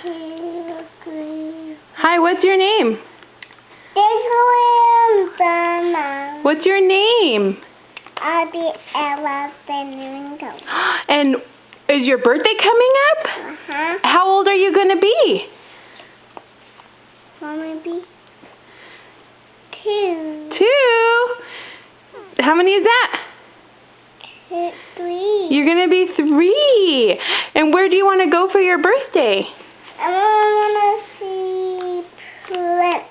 2, 3. Hi, what's your name? Disneyland. What's your name? Abby Ella Flamingo. And is your birthday coming up? Uh-huh. How old are you going to be? Maybe 2. 2? How many is that? 3. You're going to be 3. And where do you want to go for your birthday? I want to see Prince.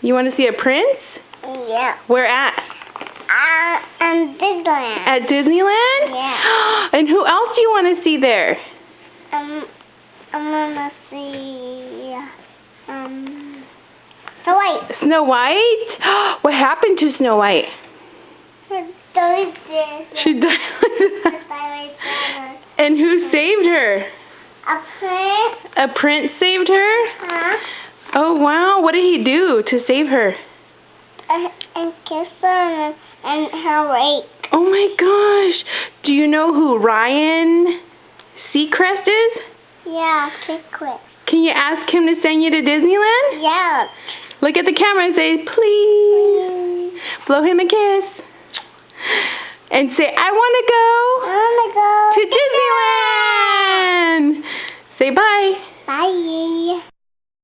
You want to see a prince? Yeah. Where at? And Disneyland. At Disneyland? Yeah. And who else do you want to see there? I want to see Snow White. Snow White? What happened to Snow White? She died. And who saved her? A prince. A prince saved her? Huh? Oh, wow. What did he do to save her? And kiss her and her wake. Oh, my gosh. Do you know who Ryan Seacrest is? Yeah, secret. Can you ask him to send you to Disneyland? Yeah. Look at the camera and say, please. Blow him a kiss. And say, I want I want to go to Disneyland. Say bye. Bye.